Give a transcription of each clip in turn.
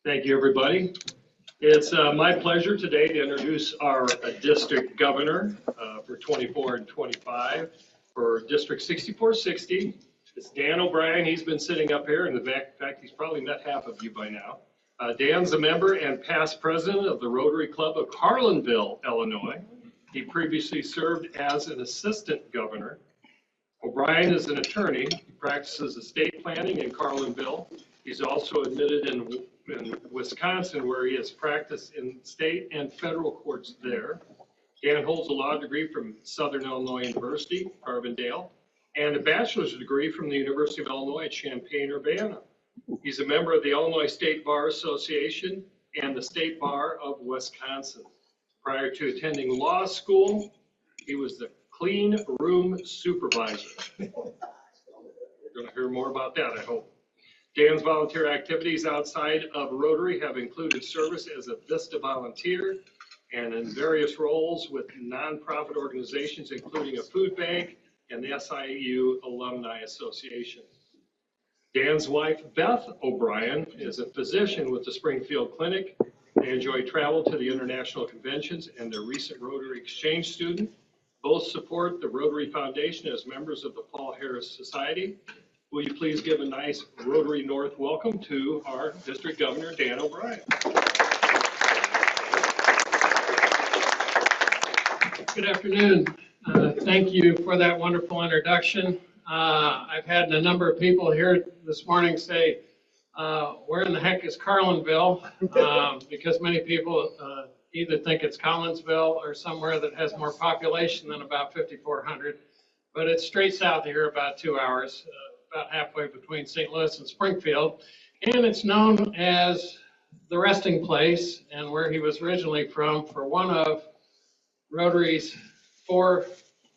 Thank you, everybody. It's my pleasure today to introduce our district governor for 24 and 25 for District 6460. It's Dan O'Brien. He's been sitting up here, and in fact, he's probably met half of you by now. Dan's a member and past president of the Rotary Club of Carlinville, Illinois. He previously served as an assistant governor. O'Brien is an attorney. He practices estate planning in Carlinville. He's also admitted in Wisconsin, where he has practiced in state and federal courts there. Dan holds a law degree from Southern Illinois University, Carbondale, and a bachelor's degree from the University of Illinois at Champaign-Urbana. He's a member of the Illinois State Bar Association and the State Bar of Wisconsin. Prior to attending law school, he was the clean room supervisor. We're going to hear more about that, I hope. Dan's volunteer activities outside of Rotary have included service as a VISTA volunteer and in various roles with nonprofit organizations, including a food bank and the SIU Alumni Association. Dan's wife, Beth O'Brien, is a physician with the Springfield Clinic. They enjoy travel to the international conventions and their recent Rotary Exchange student. Both support the Rotary Foundation as members of the Paul Harris Society. Will you please give a nice Rotary North welcome to our District Governor, Dan O'Brien. Good afternoon. Thank you for that wonderful introduction. I've had a number of people here this morning say, where in the heck is Carlinville? Because many people either think it's Collinsville or somewhere that has more population than about 5,400. But it's straight south of here, about 2 hours. About halfway between St. Louis and Springfield, and it's known as the resting place and where he was originally from for one of Rotary's 4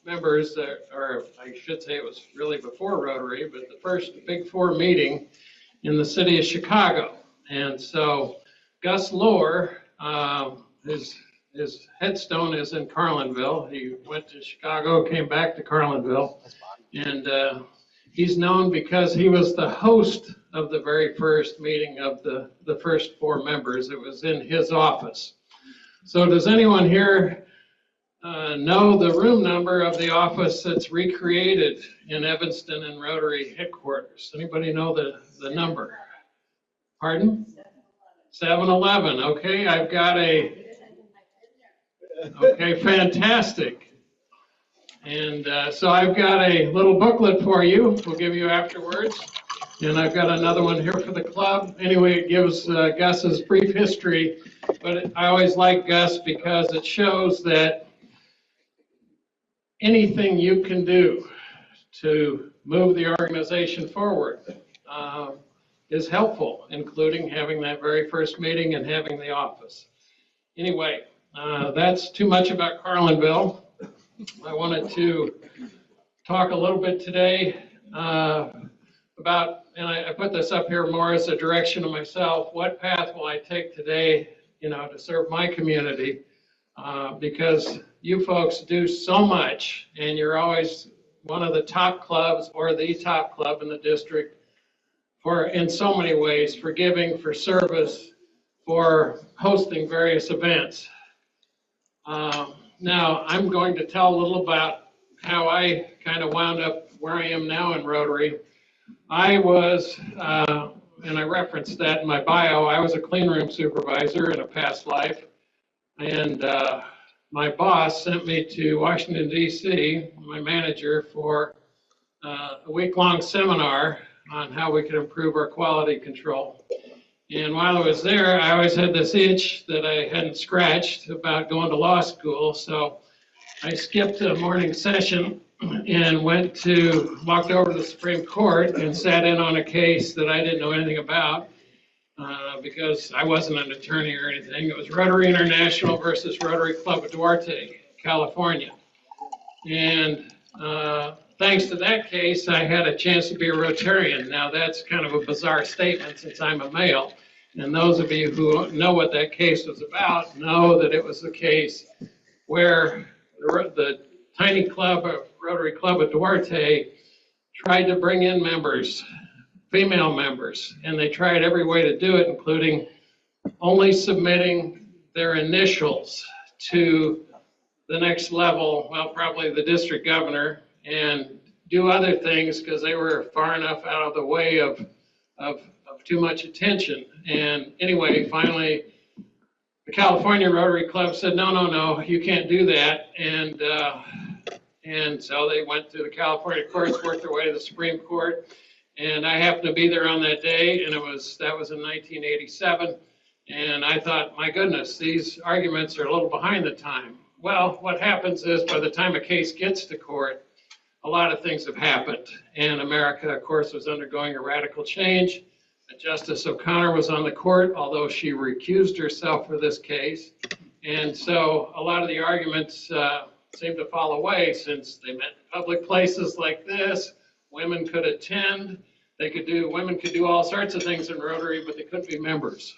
members, or I should say it was really before Rotary, but the first Big 4 meeting in the city of Chicago. And so Gus Lohr, his headstone is in Carlinville. He went to Chicago, came back to Carlinville, and he's known because he was the host of the very first meeting of the first 4 members. It was in his office. So does anyone here know the room number of the office that's recreated in Evanston and Rotary headquarters? Anybody know the number? Pardon? 711. Okay, I've got okay, fantastic. And so I've got a little booklet for you. We'll give you afterwards. And I've got another one here for the club. Anyway, it gives Gus's brief history. But I always like Gus because it shows that anything you can do to move the organization forward is helpful, including having that very first meeting and having the office. Anyway, that's too much about Carlinville. I wanted to talk a little bit today about, and I put this up here more as a direction to myself, what path will I take today, to serve my community, because you folks do so much, and you're always one of the top clubs or the top club in the district for, in so many ways, for giving, for service, for hosting various events. Now, I'm going to tell a little about how I kind of wound up where I am now in Rotary. I was, and I referenced that in my bio, I was a clean room supervisor in a past life. And my boss sent me to Washington, D.C., my manager, for a week-long seminar on how we could improve our quality control. And while I was there, I always had this itch that I hadn't scratched about going to law school. So I skipped a morning session and walked over to the Supreme Court and sat in on a case that I didn't know anything about because I wasn't an attorney or anything. It was Rotary International versus Rotary Club of Duarte, California. And thanks to that case, I had a chance to be a Rotarian. Now, that's kind of a bizarre statement since I'm a male. And those of you who know what that case was about know that it was the case where the tiny club, Rotary Club of Duarte, tried to bring in members, female members, and they tried every way to do it, including only submitting their initials to the next level, well, probably the district governor, and do other things because they were far enough out of the way of too much attention. And anyway, finally, the California Rotary Club said, no, you can't do that. And so they went to the California courts, worked their way to the Supreme Court. And I happened to be there on that day, and that was in 1987. And I thought, my goodness, these arguments are a little behind the time. Well, what happens is by the time a case gets to court, a lot of things have happened. And America, of course, was undergoing a radical change. Justice O'Connor was on the court, although she recused herself for this case. And so a lot of the arguments seemed to fall away since they met in public places like this. Women could attend. Women could do all sorts of things in Rotary, but they couldn't be members.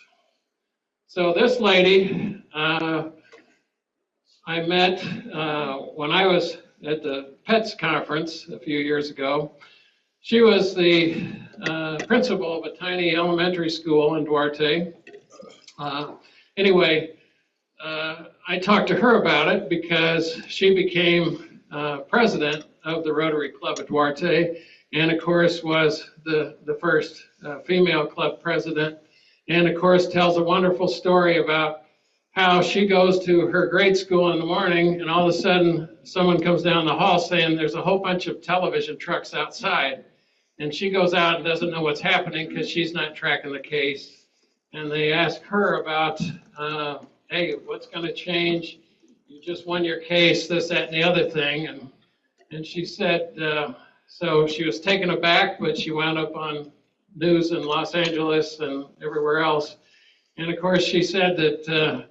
So this lady, I met when I was at the PETS conference a few years ago. She was the principal of a tiny elementary school in Duarte. Anyway, I talked to her about it because she became president of the Rotary Club of Duarte, and of course was the first female club president, and of course tells a wonderful story about how she goes to her grade school in the morning and all of a sudden someone comes down the hall saying there's a whole bunch of television trucks outside. And she goes out and doesn't know what's happening because she's not tracking the case. And they ask her about, hey, what's going to change? You just won your case, this, that, and the other thing. And she said, so she was taken aback, but she wound up on news in Los Angeles and everywhere else. And of course, she said that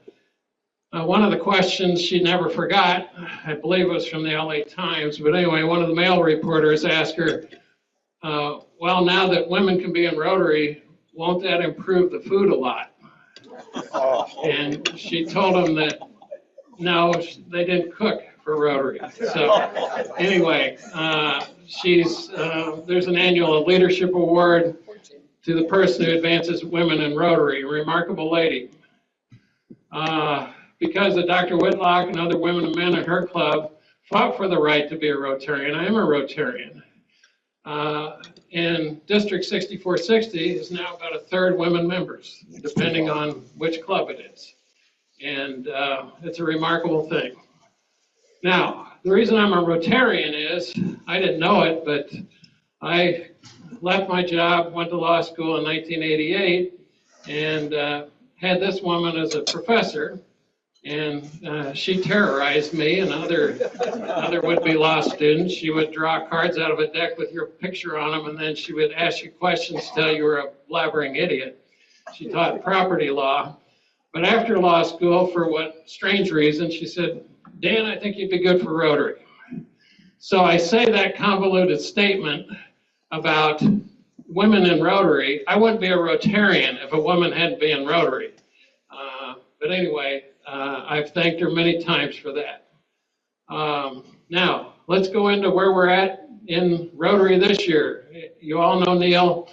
one of the questions she never forgot, I believe it was from the LA Times, but anyway, one of the male reporters asked her, well, now that women can be in Rotary, won't that improve the food a lot? And she told him that, no, they didn't cook for Rotary. So anyway, there's an annual leadership award to the person who advances women in Rotary, a remarkable lady. Because of Dr. Whitlock and other women and men in her club fought for the right to be a Rotarian. I am a Rotarian. And District 6460 is now about a third women members, depending on which club it is. And it's a remarkable thing. Now, the reason I'm a Rotarian is, I didn't know it, but I left my job, went to law school in 1988, and had this woman as a professor. And she terrorized me and other would-be law students. She would draw cards out of a deck with your picture on them, and then she would ask you questions till you were a blabbering idiot. She taught property law. But after law school, for what strange reason, she said, Dan, I think you'd be good for Rotary. So I say that convoluted statement about women in Rotary. I wouldn't be a Rotarian if a woman hadn't been in Rotary. But anyway, I've thanked her many times for that. Now, let's go into where we're at in Rotary this year. You all know Neil,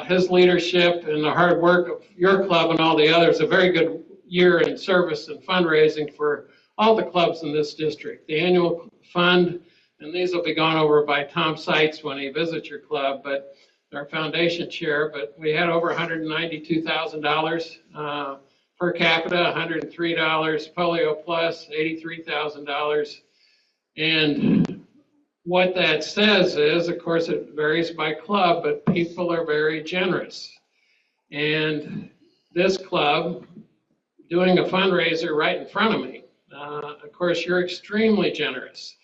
his leadership and the hard work of your club and all the others, a very good year in service and fundraising for all the clubs in this district. The annual fund, and these will be gone over by Tom Seitz when he visits your club, but our foundation chair, but we had over $192,000 per capita, $103, Polio Plus, $83,000. And what that says is, of course, it varies by club, but people are very generous. And this club, doing a fundraiser right in front of me, of course, you're extremely generous.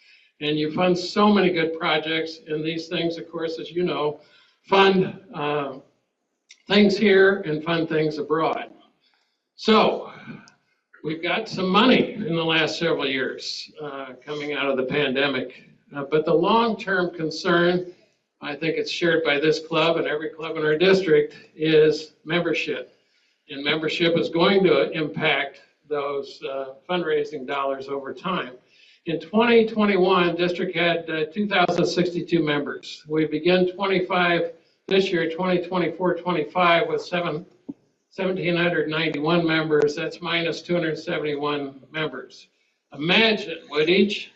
And you fund so many good projects, and these things, of course, as you know, fund things here and fund things abroad. So we've got some money in the last several years coming out of the pandemic. But the long-term concern, I think it's shared by this club and every club in our district, is membership. And membership is going to impact those fundraising dollars over time. In 2021, district had 2,062 members. We begin 25 this year, 2024-25, with 1,791 members. That's minus 271 members. Imagine what each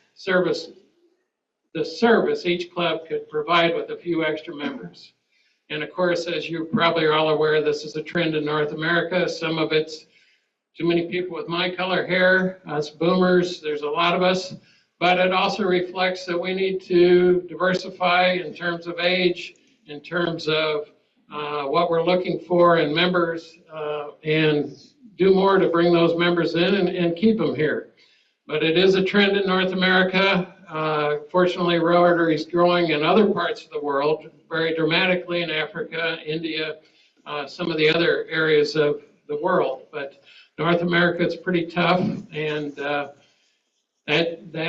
club could provide with a few extra members. And of course, as you probably are all aware, this is a trend in North America. Some of it's too many people with my color hair, us boomers, there's a lot of us. But it also reflects that we need to diversify in terms of age, in terms of what we're looking for in members, and do more to bring those members in and keep them here. But it is a trend in North America. Fortunately, Rotary is growing in other parts of the world very dramatically in Africa, India, some of the other areas of the world. But North America is pretty tough, and that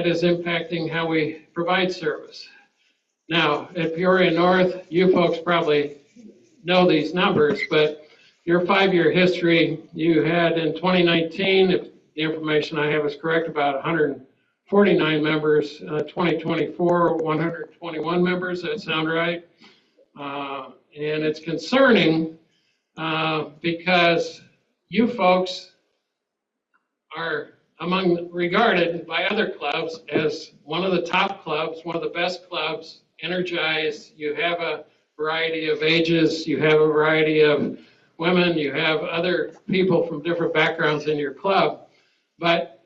is impacting how we provide service. Now, at Peoria-North, you folks probably know these numbers, but your 5-year history, you had in 2019, if the information I have is correct, about 149 members. 2024, 121 members. That sound right? And it's concerning because you folks are regarded by other clubs as one of the top clubs, one of the best clubs, energized. You have a variety of ages, you have a variety of women, you have other people from different backgrounds in your club, but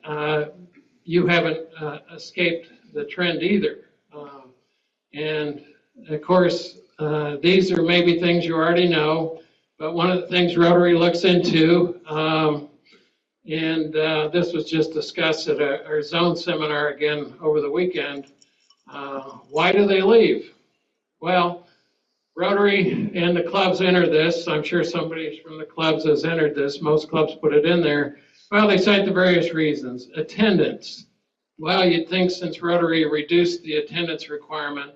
you haven't escaped the trend either. And of course, these are maybe things you already know, but one of the things Rotary looks into, and this was just discussed at our zone seminar again over the weekend. Why do they leave? Well, Rotary and the clubs enter this. I'm sure somebody from the clubs has entered this. Most clubs put it in there. Well, they cite the various reasons. Attendance. Well, you'd think since Rotary reduced the attendance requirement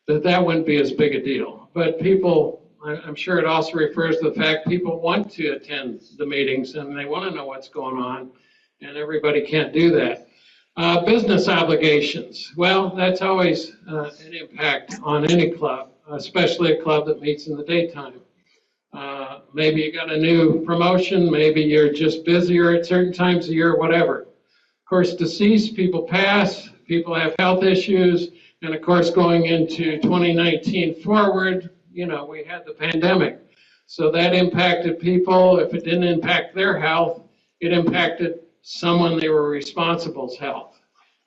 that wouldn't be as big a deal. But people, I'm sure it also refers to the fact people want to attend the meetings and they want to know what's going on, and everybody can't do that. Business obligations. Well, that's always an impact on any club, especially a club that meets in the daytime. Maybe you got a new promotion, maybe you're just busier at certain times of year, whatever. Of course, deceased, people pass, people have health issues, and of course, going into 2019 forward, you know, we had the pandemic. So that impacted people. If it didn't impact their health, it impacted someone they were responsible's health.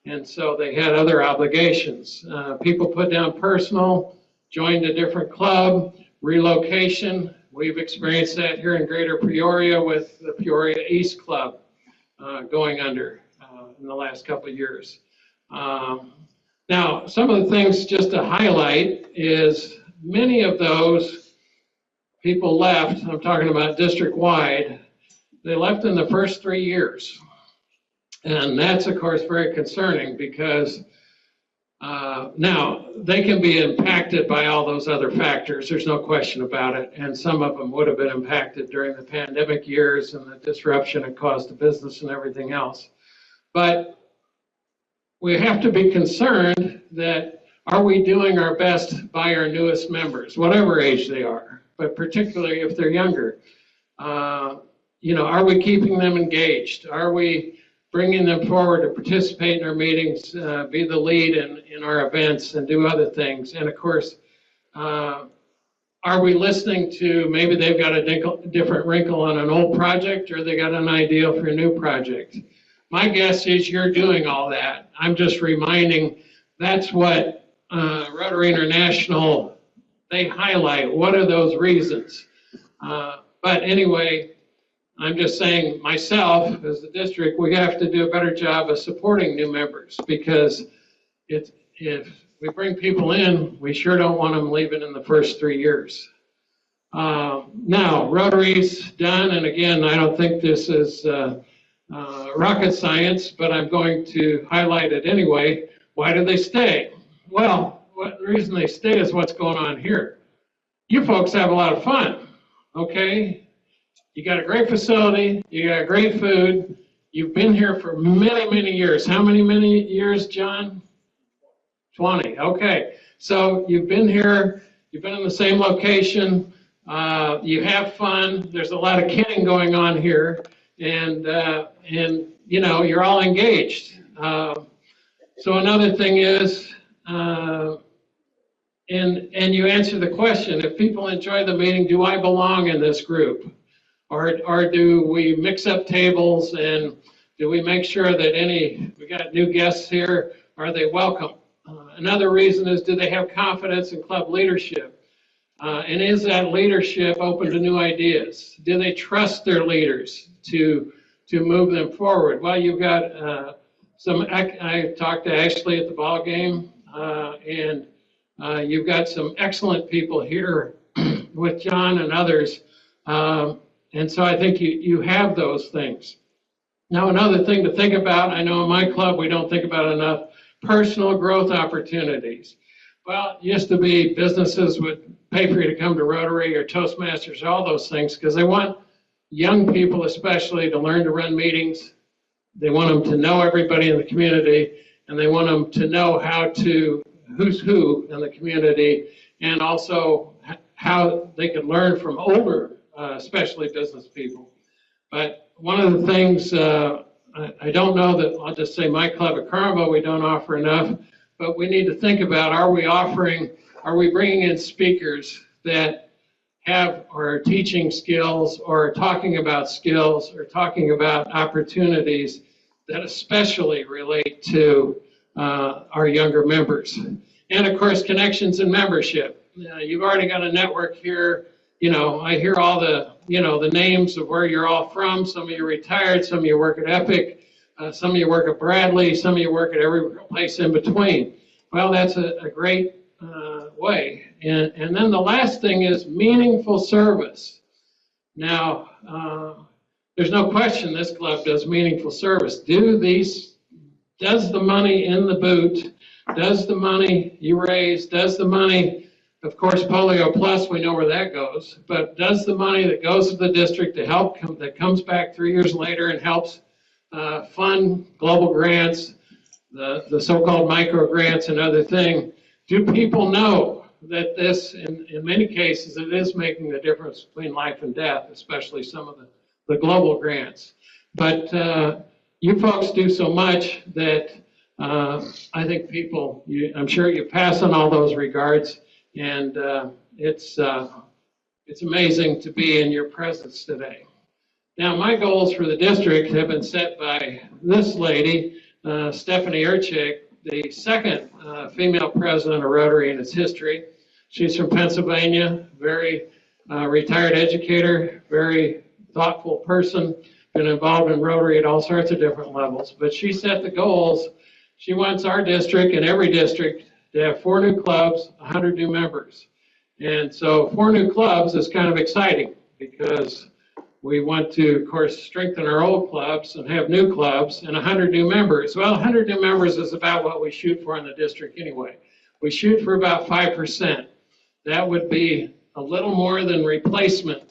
And so they had other obligations. People put down personal, joined a different club, relocation. We've experienced that here in Greater Peoria with the Peoria East Club going under in the last couple of years. Now, some of the things just to highlight is many of those people left, I'm talking about district-wide, they left in the first 3 years. And that's, of course, very concerning because now they can be impacted by all those other factors. There's no question about it. And some of them would have been impacted during the pandemic years and the disruption it caused to business and everything else. But we have to be concerned that are we doing our best by our newest members, whatever age they are, but particularly if they're younger? You know, are we keeping them engaged? Are we bringing them forward to participate in our meetings, be the lead in our events and do other things? And of course, are we listening to maybe they've got a different wrinkle on an old project or they got an idea for a new project? My guess is you're doing all that. I'm just reminding that's what Rotary International, they highlight. What are those reasons? But anyway, I'm just saying myself, as the district, we have to do a better job of supporting new members because if we bring people in, we sure don't want them leaving in the first 3 years. Now, Rotary's done, and again, I don't think this is rocket science, but I'm going to highlight it anyway. Why do they stay? Well, the reason they stay is what's going on here. You folks have a lot of fun, okay? You got a great facility, you got great food, you've been here for many, many years. How many years, John? 20, okay. So you've been here, you've been in the same location. You have fun. There's a lot of kidding going on here, and you know, you're all engaged. So another thing is, and you answer the question: if people enjoy the meeting, do I belong in this group, or do we mix up tables, and do we make sure that we got new guests here, are they welcome? Another reason is, do they have confidence in club leadership? And is that leadership open to new ideas? Do they trust their leaders to move them forward? Well, you've got I talked to Ashley at the ball game, and you've got some excellent people here with John and others. And so I think you have those things. Now, another thing to think about, I know in my club we don't think about enough, personal growth opportunities. Well, it used to be businesses would pay for you to come to Rotary or Toastmasters, all those things, because they want young people especially to learn to run meetings. They want them to know everybody in the community, and they want them to know who's who in the community, and also how they could learn from older, especially business people. But one of the things, I don't know that, I'll just say my club at Carmel, we don't offer enough, but we need to think about, are we bringing in speakers that have, or are teaching skills, or talking about skills, or talking about opportunities that especially relate to our younger members. And of course, connections and membership. You've already got a network here. You know, I hear all the names of where you're all from. Some of you retired, some of you work at Epic, some of you work at Bradley, some of you work at every place in between. Well, that's a great way. And then the last thing is meaningful service. Now, there's no question this club does meaningful service. Does the money in the boot, does the money you raise, does the money, of course, Polio Plus, we know where that goes, but does the money that goes to the district to help, that comes back 3 years later and helps fund global grants, the so-called micro grants and other things, do people know that this, in many cases, it is making the difference between life and death, especially some of the global grants. But you folks do so much that I think people, I'm sure you pass on all those regards, and it's amazing to be in your presence today. Now, my goals for the district have been set by this lady, Stephanie Urchik, the second female president of Rotary in its history. She's from Pennsylvania, very retired educator, very thoughtful person, been involved in Rotary at all sorts of different levels. But she set the goals. She wants our district and every district to have 4 new clubs, 100 new members. And so 4 new clubs is kind of exciting because we want to, of course, strengthen our old clubs and have new clubs and 100 new members. Well, 100 new members is about what we shoot for in the district anyway. We shoot for about 5%. That would be a little more than replacement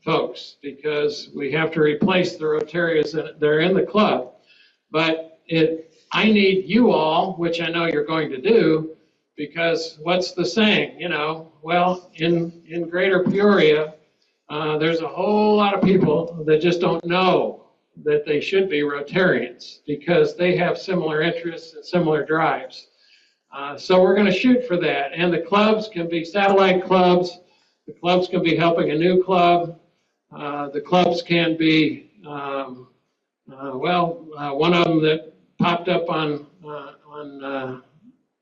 folks, because we have to replace the Rotarians that are in the club. But I need you all, which I know you're going to do, because what's the saying? You know, well, in Greater Peoria, there's a whole lot of people that just don't know that they should be Rotarians because they have similar interests and similar drives. So we're going to shoot for that. And the clubs can be satellite clubs. The clubs can be helping a new club. The clubs can be, one of them that popped up on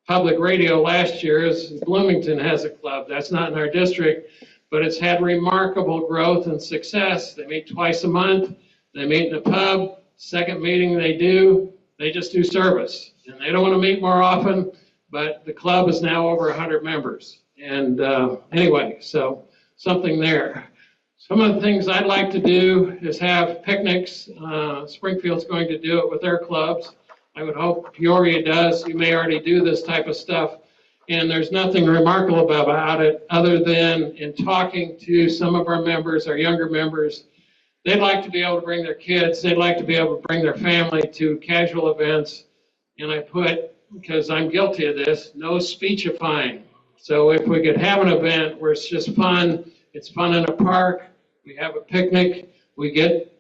public radio last year is Bloomington has a club. That's not in our district, but it's had remarkable growth and success. They meet twice a month. They meet in a pub. Second meeting they just do service. And they don't want to meet more often, but the club is now over 100 members. And anyway, so something there. Some of the things I'd like to do is have picnics. Springfield's going to do it with their clubs. I would hope Peoria does. You may already do this type of stuff. And there's nothing remarkable about it other than in talking to some of our members, our younger members, they'd like to be able to bring their kids. They'd like to be able to bring their family to casual events. And I put, because I'm guilty of this, no speechifying. So if we could have an event where it's just fun It's fun in a park. We have a picnic. We get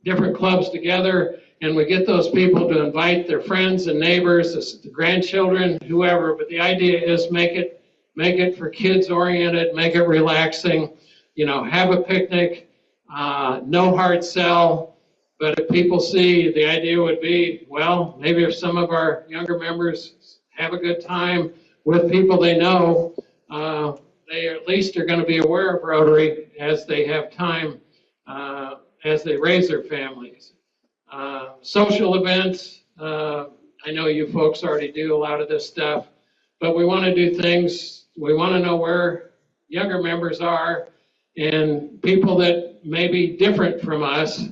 different clubs together, and we get those people to invite their friends and neighbors, the grandchildren, whoever. But the idea is make it for kids oriented, make it relaxing. You know, have a picnic, no hard sell. But if people see, the idea would be, well, maybe if some of our younger members have a good time with people they know, they at least are going to be aware of Rotary as they have time, as they raise their families. Social events, I know you folks already do a lot of this stuff, but we want to do things, we want to know where younger members are and people that may be different from us,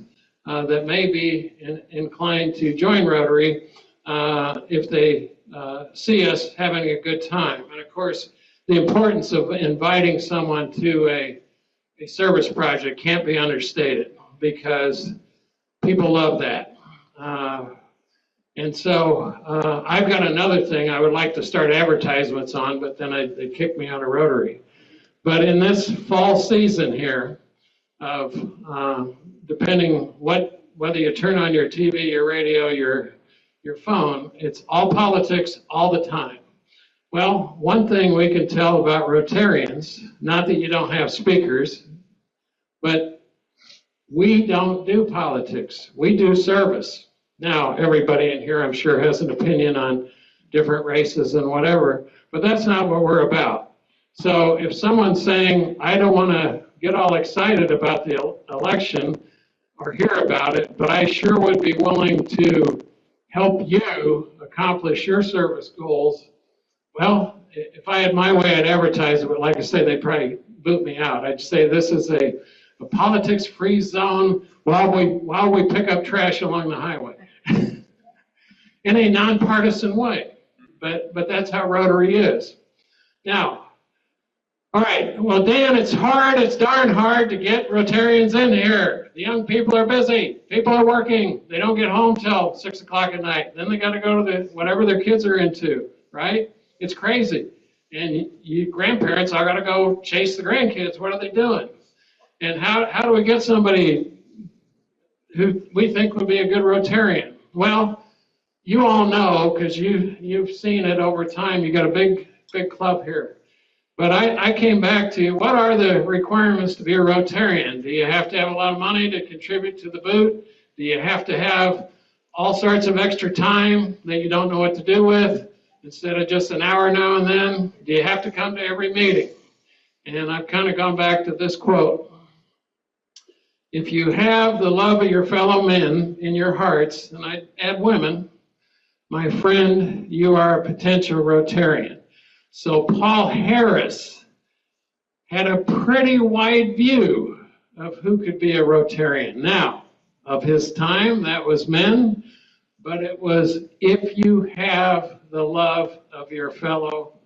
that may be inclined to join Rotary if they see us having a good time. And of course, the importance of inviting someone to a service project can't be understated, because people love that. And so I've got another thing I would like to start advertisements on, but then they kicked me out of Rotary. But in this fall season here, of depending whether you turn on your TV, your radio, your phone, it's all politics all the time. Well, one thing we can tell about Rotarians, not that you don't have speakers, but we don't do politics. We do service. Now, everybody in here, I'm sure, has an opinion on different races and whatever, but that's not what we're about. So if someone's saying, I don't want to get all excited about the election or hear about it, but I sure would be willing to help you accomplish your service goals, well, if I had my way, I'd advertise it, but like I say, they'd probably boot me out. I'd say this is a politics-free zone while we pick up trash along the highway in a nonpartisan way. But that's how Rotary is. Now, all right, well, Dan, it's darn hard to get Rotarians in here. The young people are busy. People are working. They don't get home till 6 o'clock at night. Then they got to go to whatever their kids are into, right? It's crazy. And you grandparents are going to go chase the grandkids. What are they doing? And how do we get somebody who we think would be a good Rotarian? Well, you all know, because you've seen it over time. You got a big club here. But I came back to, what are the requirements to be a Rotarian? Do you have to have a lot of money to contribute to the boot? Do you have to have all sorts of extra time that you don't know what to do with, instead of just an hour now and then? Do you have to come to every meeting? And I've kind of gone back to this quote. If you have the love of your fellow men in your hearts, and I add women, my friend, you are a potential Rotarian. So Paul Harris had a pretty wide view of who could be a Rotarian. Now, of his time, that was men, but it was if you have the love of your fellow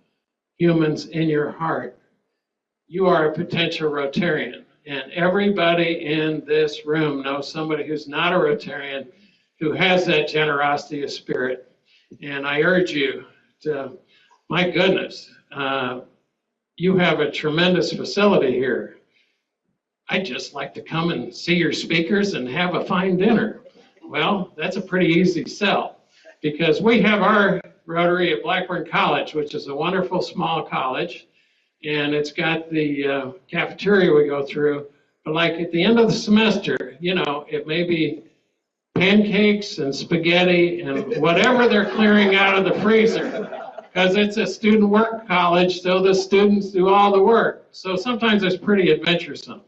humans in your heart, you are a potential Rotarian. And everybody in this room knows somebody who's not a Rotarian who has that generosity of spirit. And I urge you to, my goodness, you have a tremendous facility here. I'd just like to come and see your speakers and have a fine dinner. Well, that's a pretty easy sell, because we have our Rotary at Blackburn College, which is a wonderful small college, and it's got the cafeteria we go through. But like at the end of the semester, you know, it may be pancakes and spaghetti and whatever they're clearing out of the freezer, because it's a student work college, so the students do all the work. So sometimes it's pretty adventuresome.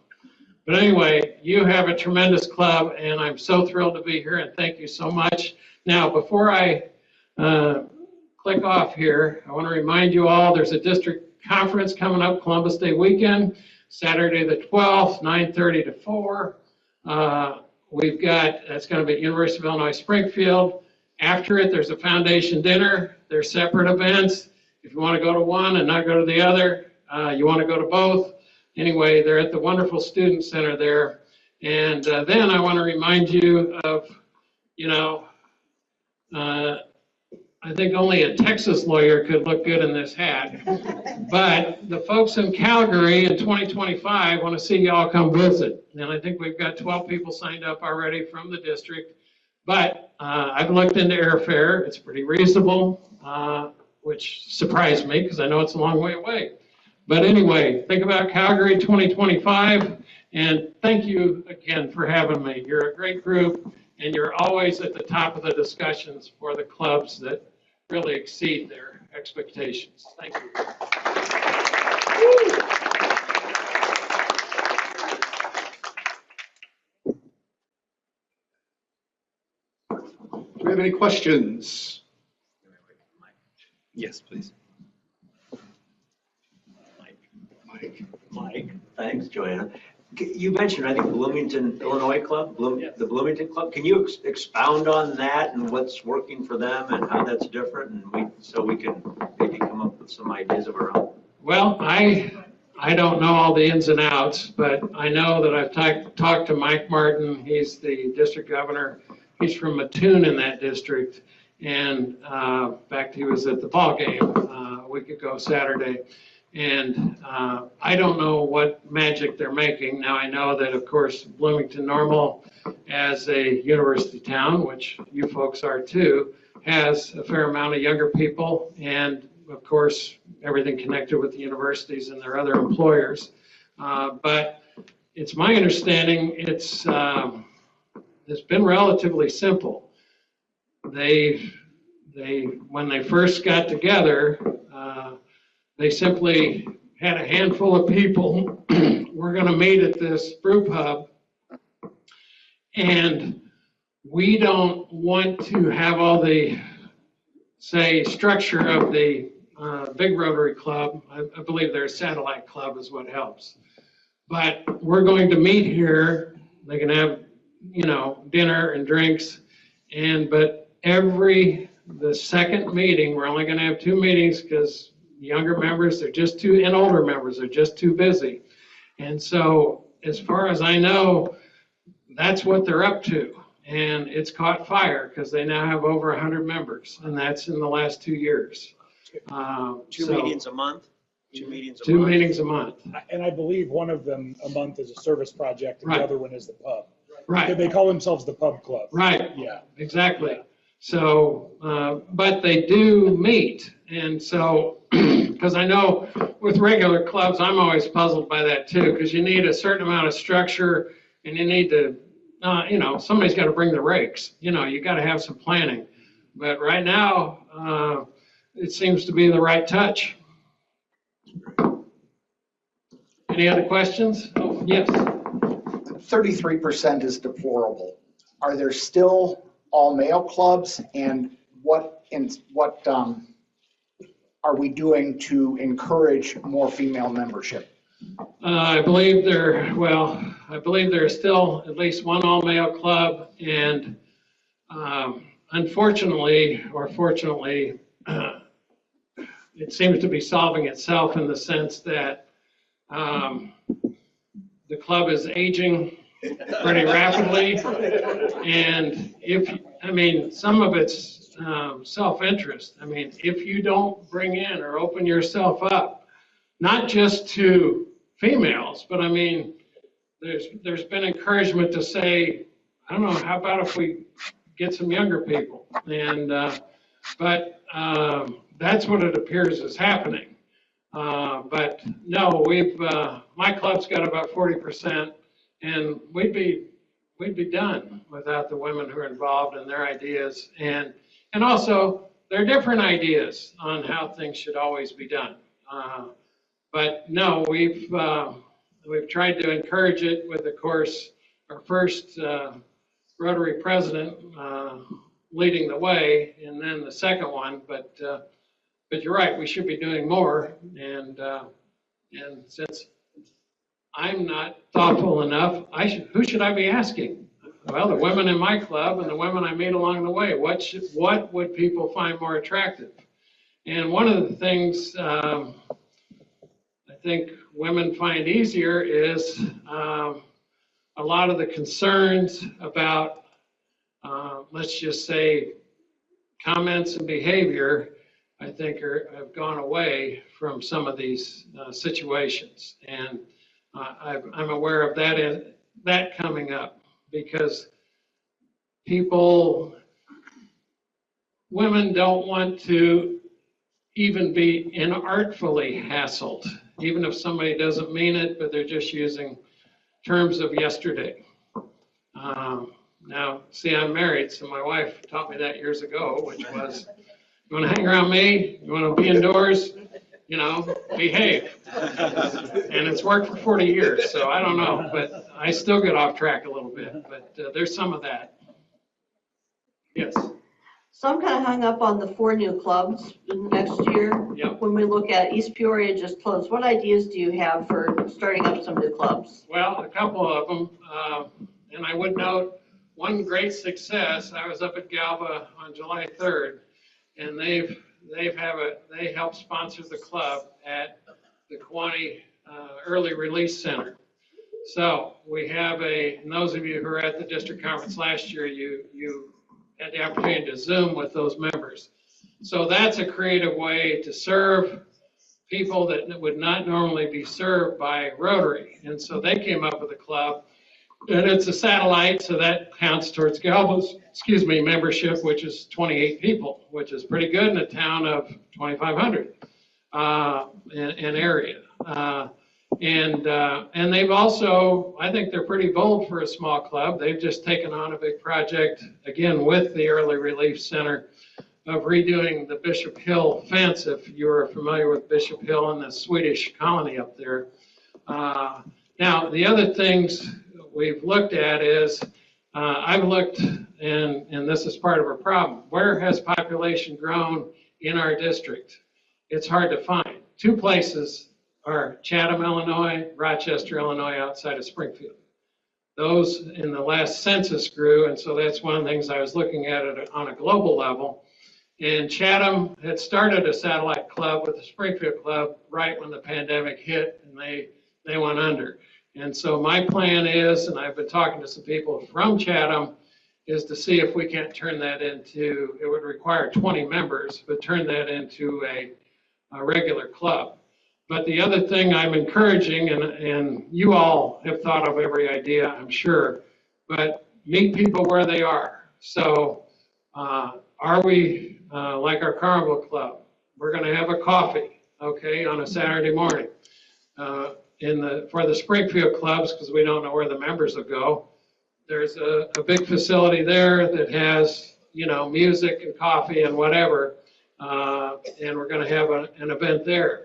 But anyway, you have a tremendous club, and I'm so thrilled to be here, and thank you so much. Now, before I click off here, I want to remind you all there's a district conference coming up Columbus Day weekend, Saturday the 12th, 9:30 to 4. We've got, that's going to be at University of Illinois Springfield. After it, there's a foundation dinner. There's separate events. If you want to go to one and not go to the other, you want to go to both. Anyway, they're at the wonderful student center there. And then I want to remind you of, you know, I I think only a Texas lawyer could look good in this hat. But the folks in Calgary in 2025 want to see y'all come visit. And I think we've got 12 people signed up already from the district. But I've looked into airfare. It's pretty reasonable, which surprised me because I know it's a long way away. But anyway, think about Calgary 2025. And thank you again for having me. You're a great group, and you're always at the top of the discussions for the clubs that really exceed their expectations. Thank you. Do we have any questions? Yes, please. Mike, thanks, Joanna. You mentioned, I think, Bloomington, Illinois Club, the Bloomington Club. Can you expound on that and what's working for them and how that's different? And so we can maybe come up with some ideas of our own. Well, I don't know all the ins and outs, but I know that I've talked to Mike Martin. He's the district governor. He's from Mattoon in that district. And in fact, he was at the ball game a week ago Saturday. And I don't know what magic they're making. Now, I know that, of course, Bloomington Normal, as a university town, which you folks are too, has a fair amount of younger people and, of course, everything connected with the universities and their other employers. But it's my understanding it's been relatively simple. When they first got together, they simply had a handful of people. We're going to meet at this brew pub, and we don't want to have all the, say, structure of the big Rotary Club. I believe their satellite club is what helps. But we're going to meet here. They can have, dinner and drinks, but the second meeting, we're only going to have 2 meetings because younger members, and older members are just too busy. And so, as far as I know, that's what they're up to. And it's caught fire because they now have over 100 members, and that's in the last 2 years. Two meetings a month? 2 meetings a Two month? meetings a month. And I believe one of them a month is a service project, and Right. the other one is the pub. Right. They call themselves the Pub Club. Right. Yeah. Exactly. So, but they do meet. And so, because I know with regular clubs, I'm always puzzled by that too, because you need a certain amount of structure and you need to, somebody's got to bring the rakes. You got to have some planning. But right now, it seems to be the right touch. Any other questions? Oh, yes. 33% is deplorable. Are there still all-male clubs, and what are we doing to encourage more female membership? I believe there's still at least one all-male club, and unfortunately, or fortunately, it seems to be solving itself in the sense that the club is aging pretty rapidly, and some of it's self-interest. If you don't bring in or open yourself up, not just to females, but there's been encouragement to say, I don't know, how about if we get some younger people? And but that's what it appears is happening. But no, my club's got about 40%, and we'd be done without the women who are involved and their ideas, and also there are different ideas on how things should always be done. But no, we've tried to encourage it with, of course, our first Rotary president leading the way, and then the second one. But you're right, we should be doing more. And since I'm not thoughtful enough, who should I be asking? Well, the women in my club and the women I meet along the way. What would people find more attractive? And one of the things I think women find easier is a lot of the concerns about, let's just say, comments and behavior, I think, have gone away from some of these situations. And I'm aware of that coming up because women don't want to even be inartfully hassled, even if somebody doesn't mean it, but they're just using terms of yesterday. Now, see, I'm married, so my wife taught me that years ago, which was, you want to hang around me? You want to be indoors? Behave. And it's worked for 40 years, so I don't know, but I still get off track a little bit, but there's some of that. Yes. So I'm kind of hung up on the 4 new clubs next year. Yep. When we look at East Peoria just closed, what ideas do you have for starting up some new clubs? Well, a couple of them, and I would note one great success. I was up at Galva on July 3rd, and they help sponsor the club at the Kewanee Early Release Center. So we have and those of you who were at the district conference last year, you had the opportunity to Zoom with those members. So that's a creative way to serve people that would not normally be served by Rotary. And so they came up with a club, and it's a satellite, so that counts towards Galva's, membership, which is 28 people, which is pretty good in a town of 2,500 in area. And they've also, I think they're pretty bold for a small club. They've just taken on a big project, again, with the Early Relief Center, of redoing the Bishop Hill fence, if you're familiar with Bishop Hill and the Swedish colony up there. Now, the other things we've looked at is, I've looked, and this is part of our problem, where has population grown in our district? It's hard to find. 2 places are Chatham, Illinois, Rochester, Illinois, outside of Springfield. Those in the last census grew, and so that's one of the things I was looking at it on a global level. And Chatham had started a satellite club with the Springfield Club right when the pandemic hit, and they went under. And so my plan is, and I've been talking to some people from Chatham, is to see if we can't turn that into, it would require 20 members, but turn that into a regular club. But the other thing I'm encouraging, and you all have thought of every idea, I'm sure, but meet people where they are. So are we, like our Carnival Club, we're going to have a coffee, okay, on a Saturday morning. For the Springfield clubs, because we don't know where the members will go, there's a big facility there that has, music and coffee and whatever, and we're going to have an event there.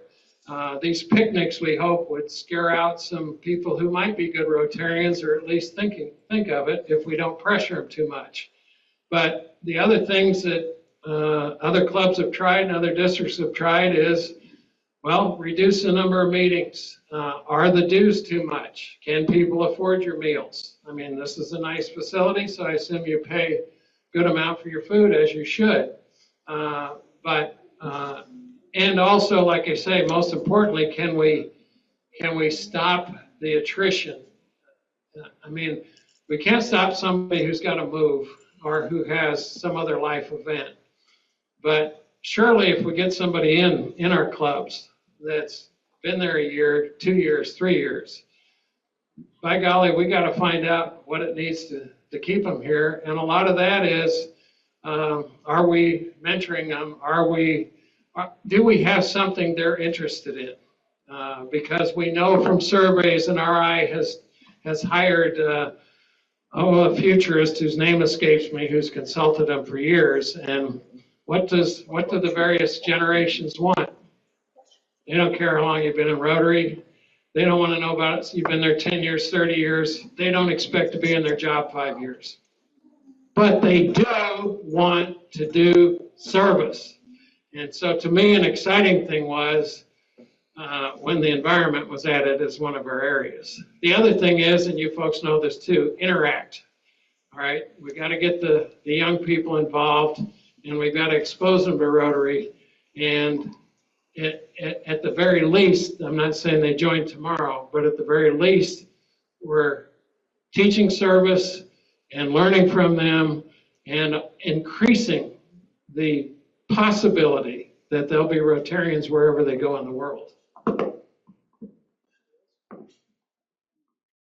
These picnics, we hope, would scare out some people who might be good Rotarians, or at least think of it, if we don't pressure them too much. But the other things that other clubs have tried and other districts have tried is, well, reduce the number of meetings. Are the dues too much? Can people afford your meals? I mean, this is a nice facility, so I assume you pay a good amount for your food, as you should. And also, like I say, most importantly, can we stop the attrition? I mean, we can't stop somebody who's got to move or who has some other life event. But surely if we get somebody in our clubs that's been there a year, 2 years, 3 years, by golly, we got to find out what it needs to keep them here. And a lot of that is, are we mentoring them? Do we have something they're interested in? Because we know from surveys, and RI has hired a futurist whose name escapes me, who's consulted them for years. And what do the various generations want? They don't care how long you've been in Rotary. They don't want to know about it. You've been there 10 years, 30 years. They don't expect to be in their job 5 years. But they do want to do service. And so to me, an exciting thing was when the environment was added as one of our areas. The other thing is, and you folks know this too, interact. All right, we got to get the young people involved, and we've got to expose them to Rotary. And at the very least, I'm not saying they join tomorrow, but at the very least, we're teaching service and learning from them and increasing the possibility that there'll be Rotarians wherever they go in the world.